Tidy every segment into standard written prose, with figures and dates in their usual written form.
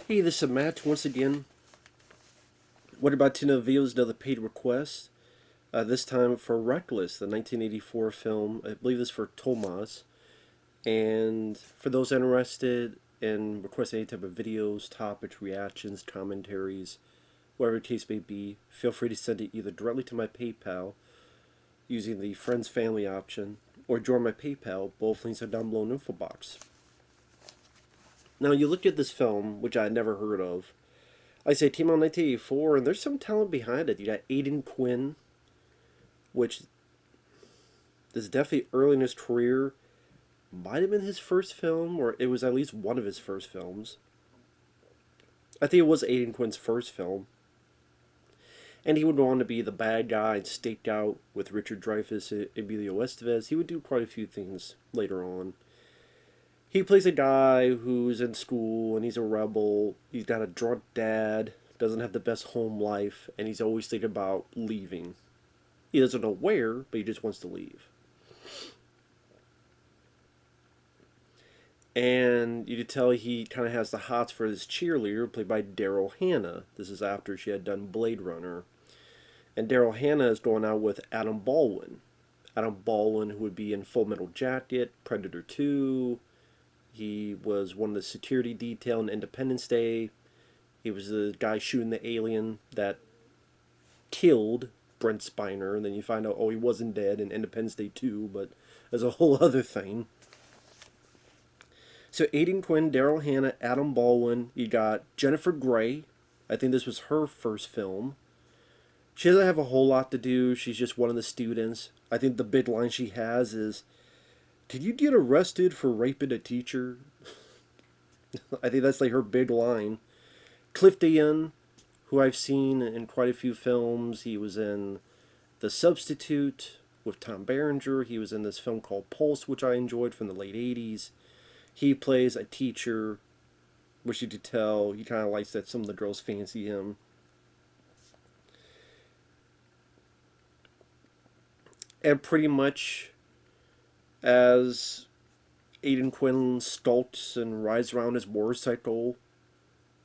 Hey, this is Matt once again. What about Tina Ville's another paid request? This time for Reckless, the 1984 film. I believe this is for Tomas. And for those interested in requesting any type of videos, topics, reactions, commentaries, whatever the case may be, feel free to send it either directly to my PayPal using the Friends Family option, or join my PayPal. Both links are down below in the info box. Now, you look at this film, which I had never heard of. I say came out in 1984, and there's some talent behind it. You got Aidan Quinn, which is definitely early in his career. Might have been his first film, or it was at least one of his first films. I think it was Aidan Quinn's first film. And he would go on to be the bad guy in Staked Out with Richard Dreyfuss and Emilio Estevez. He would do quite a few things later on. He plays a guy who's in school and he's a rebel. He's got a drunk dad, doesn't have the best home life, and he's always thinking about leaving. He doesn't know where, but he just wants to leave. And you could tell he kind of has the hots for this cheerleader, played by Daryl Hannah. This is after she had done Blade Runner. And Daryl Hannah is going out with Adam Baldwin. Adam Baldwin, who would be in Full Metal Jacket, Predator 2. He was one of the security detail in Independence Day. He was the guy shooting the alien that killed Brent Spiner. And then you find out, oh, he wasn't dead in Independence Day 2, but there's a whole other thing. So Aidan Quinn, Daryl Hannah, Adam Baldwin. You got Jennifer Grey. I think this was her first film. She doesn't have a whole lot to do. She's just one of the students. I think the big line she has is, "Did you get arrested for raping a teacher?" I think that's like her big line. Cliff Dean, who I've seen in quite a few films. He was in The Substitute with Tom Berenger. He was in this film called Pulse, which I enjoyed, from the late 80s. He plays a teacher, which you could tell he kind of likes that some of the girls fancy him. And pretty much as Aidan Quinn skulks and rides around his motorcycle,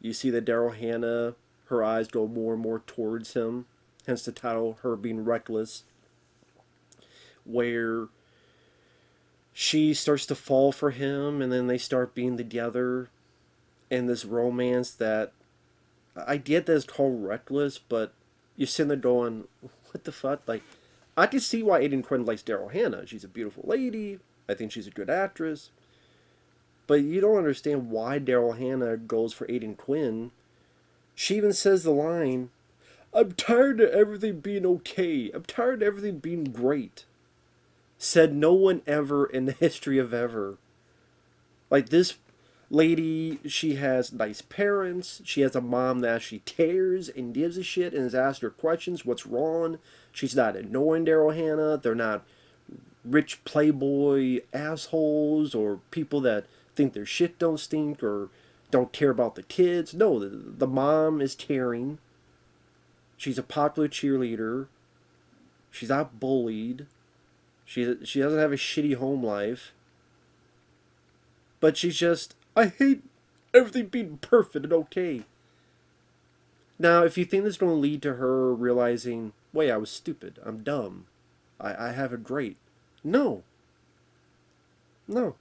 you see that Daryl Hannah, her eyes go more and more towards him, hence the title, her being reckless, where she starts to fall for him, and then they start being together in this romance that I get that it's called Reckless, but you're sitting there going, what the fuck? Like, I can see why Aidan Quinn likes Daryl Hannah. She's a beautiful lady. I think she's a good actress. But you don't understand why Daryl Hannah goes for Aidan Quinn. She even says the line, "I'm tired of everything being okay. I'm tired of everything being great." Said no one ever in the history of ever. Like, this lady, she has nice parents. She has a mom that she cares and gives a shit and has asked her questions. What's wrong? She's not annoying Daryl Hannah. They're not rich playboy assholes or people that think their shit don't stink or don't care about the kids. No, the mom is caring. She's a popular cheerleader. She's not bullied. She doesn't have a shitty home life. But she's just, I hate everything being perfect and okay. Now, if you think this is going to lead to her realizing, wait, I was stupid, I'm dumb, I have it great. No. No.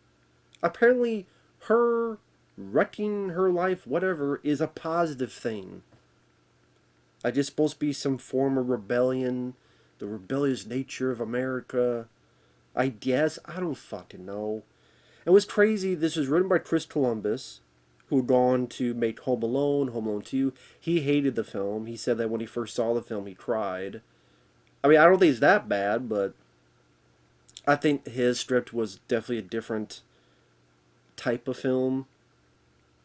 Apparently, her wrecking her life, whatever, is a positive thing. I just supposed to be some form of rebellion, the rebellious nature of America. I guess, I don't fucking know. It was crazy. This was written by Chris Columbus, who had gone to make Home Alone 2. He hated the film. He said that when he first saw the film, he cried. I mean, I don't think it's that bad, but I think his script was definitely a different type of film.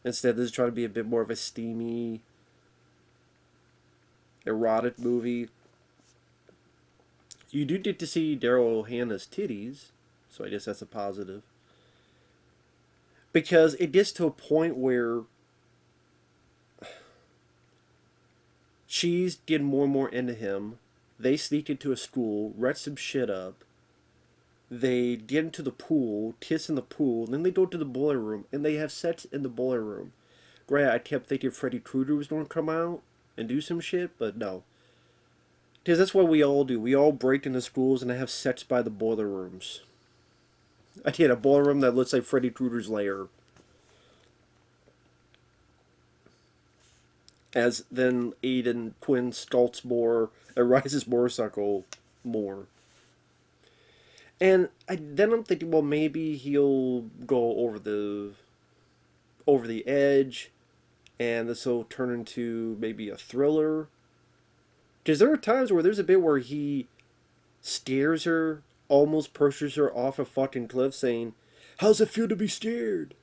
Instead, this is trying to be a bit more of a steamy, erotic movie. You do get to see Daryl Hannah's titties, so I guess that's a positive. Because it gets to a point where she's getting more and more into him. They sneak into a school, wreck some shit up. They get into the pool, kiss in the pool, and then they go to the boiler room, and they have sex in the boiler room. Granted, I kept thinking Freddy Krueger was going to come out and do some shit, but no. Because that's what we all do. We all break into schools and have sex by the boiler rooms. I had a boiler room that looks like Freddy Krueger's lair. As then Aiden Quinn sculpts more and rides his motorcycle more. And then I'm thinking, well, maybe he'll go over the edge, and this will turn into maybe a thriller. Because there are times where there's a bit where he scares her, almost pushes her off a fucking cliff, saying, "How's it feel to be scared?"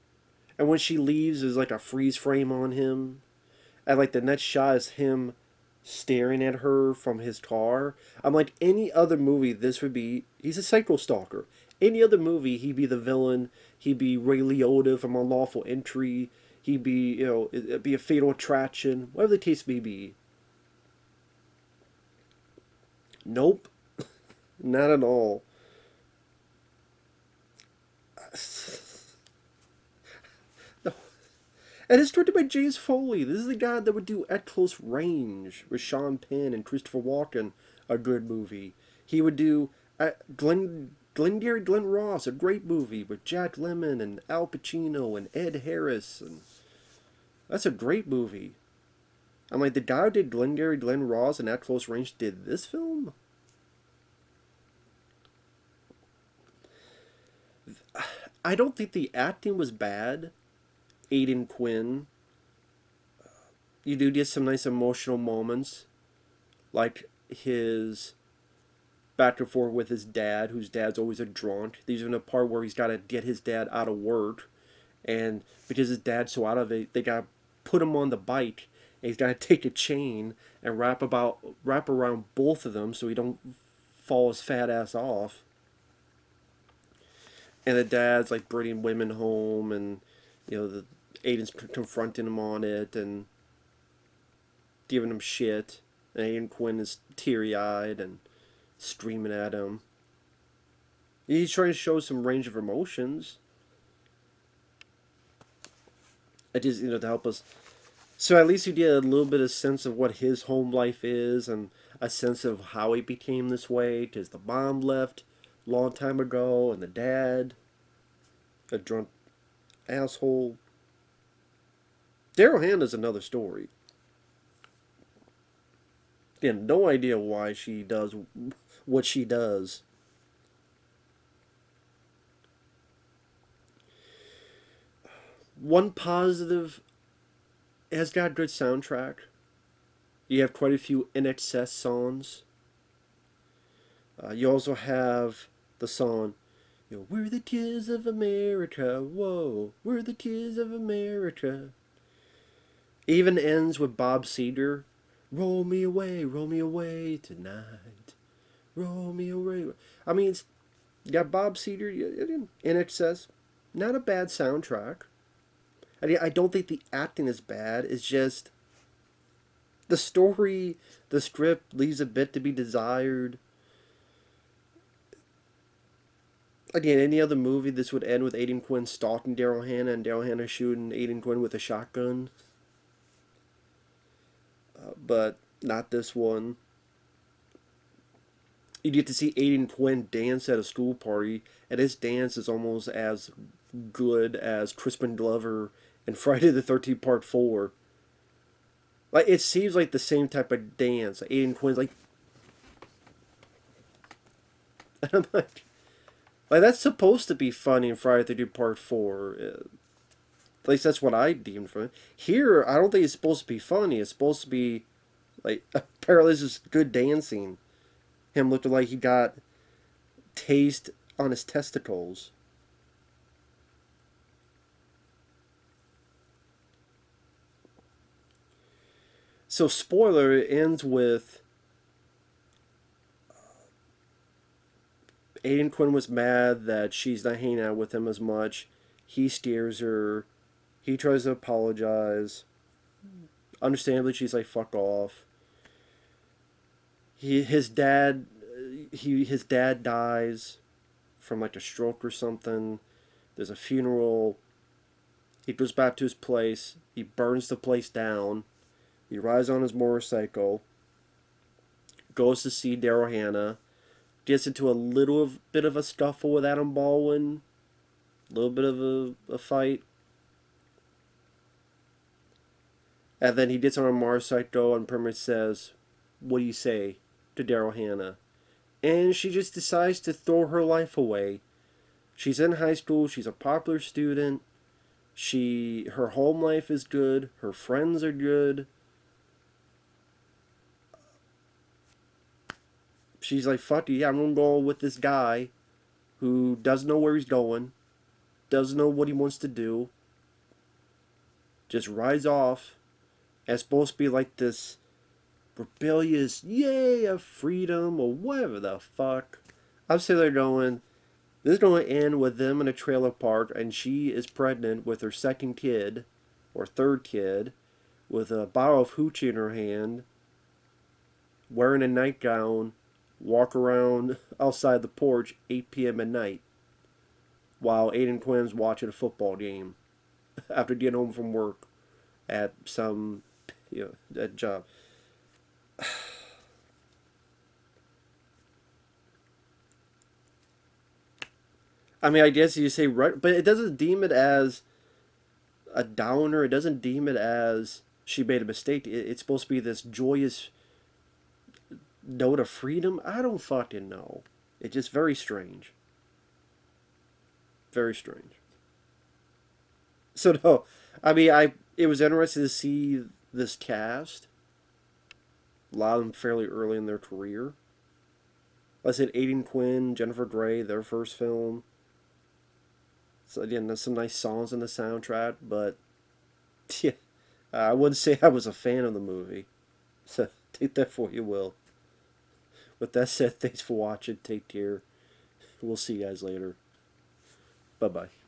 And when she leaves, there's like a freeze frame on him, and like the next shot is him staring at her from his car. I'm like, any other movie, this would be, he's a psycho stalker. Any other movie, he'd be the villain. He'd be Ray Liotta from Unlawful Entry. He'd be, it'd be a Fatal Attraction, whatever the case may be. Nope, not at all. No. And it's directed by James Foley. This is the guy that would do At Close Range with Sean Penn and Christopher Walken, a good movie. He would do Glengarry Glen Ross, a great movie with Jack Lemmon and Al Pacino and Ed Harris, and that's a great movie. I'm like, the guy who did Glengarry Glen Ross and At Close Range did this film? I don't think the acting was bad. Aiden Quinn. You do get some nice emotional moments, like his back and forth with his dad, whose dad's always a drunk. These are in a part where he's got to get his dad out of work, and because his dad's so out of it, they got to put him on the bike, and he's got to take a chain and wrap around both of them so he don't fall his fat ass off. And the dad's like bringing women home, and the Aiden's confronting him on it and giving him shit. And Aiden Quinn is teary-eyed and screaming at him. He's trying to show some range of emotions. I just, to help us. So at least you get a little bit of sense of what his home life is, and a sense of how he became this way. Because the mom left a long time ago, and the dad, a drunk asshole. Daryl Hannah's another story. Again, no idea why she does what she does. One positive, it has got a good soundtrack. You have quite a few NXS songs. You also have the song, "We're the kids of America, whoa, we're the kids of America." It even ends with Bob Seger, roll me away tonight, roll me away. I mean, you got Bob Seger, NXS, not a bad soundtrack. I don't think the acting is bad, it's just the story, the script leaves a bit to be desired. Again, any other movie, this would end with Aiden Quinn stalking Daryl Hannah and Daryl Hannah shooting Aiden Quinn with a shotgun. But not this one. You get to see Aiden Quinn dance at a school party, and his dance is almost as good as Crispin Glover in Friday the 13th Part 4. Like, it seems like the same type of dance. Aiden Quinn's like... And I'm like, that's supposed to be funny in Friday the 13th Part 4. At least that's what I deemed from it. Here, I don't think it's supposed to be funny. It's supposed to be, like, apparently this is good dancing. Him looking like he got taste on his testicles. So, spoiler, it ends with Aiden Quinn was mad that she's not hanging out with him as much. He scares her. He tries to apologize. Understandably, she's like, fuck off. His dad dies from like a stroke or something. There's a funeral. He goes back to his place. He burns the place down. He rides on his motorcycle, goes to see Daryl Hannah, gets into a little bit of a scuffle with Adam Baldwin, a little bit of a fight. And then he gets on a motorcycle and pretty much says, "What do you say?" to Daryl Hannah. And she just decides to throw her life away. She's in high school, she's a popular student, her home life is good, her friends are good. She's like, fuck it, yeah, I'm gonna go with this guy who doesn't know where he's going, doesn't know what he wants to do, just rides off. And it's supposed to be like this rebellious, yay, of freedom, or whatever the fuck. I'm sitting there going, this is going to end with them in a trailer park, and she is pregnant with her second kid, or third kid, with a bottle of hoochie in her hand, wearing a nightgown, walk around outside the porch 8 p.m. at night, while Aiden Quinn's watching a football game after getting home from work at some, that job. I mean, I guess you say right, but it doesn't deem it as a downer. It doesn't deem it as she made a mistake. It's supposed to be this joyous note of freedom. I don't fucking know. It's just very strange. Very strange. So no, I mean, it was interesting to see this cast. A lot of them fairly early in their career. Like I said, Aiden Quinn, Jennifer Grey, their first film. So again, there's some nice songs in the soundtrack, but yeah, I wouldn't say I was a fan of the movie. So take that for you will. With that said, thanks for watching. Take care. We'll see you guys later. Bye bye.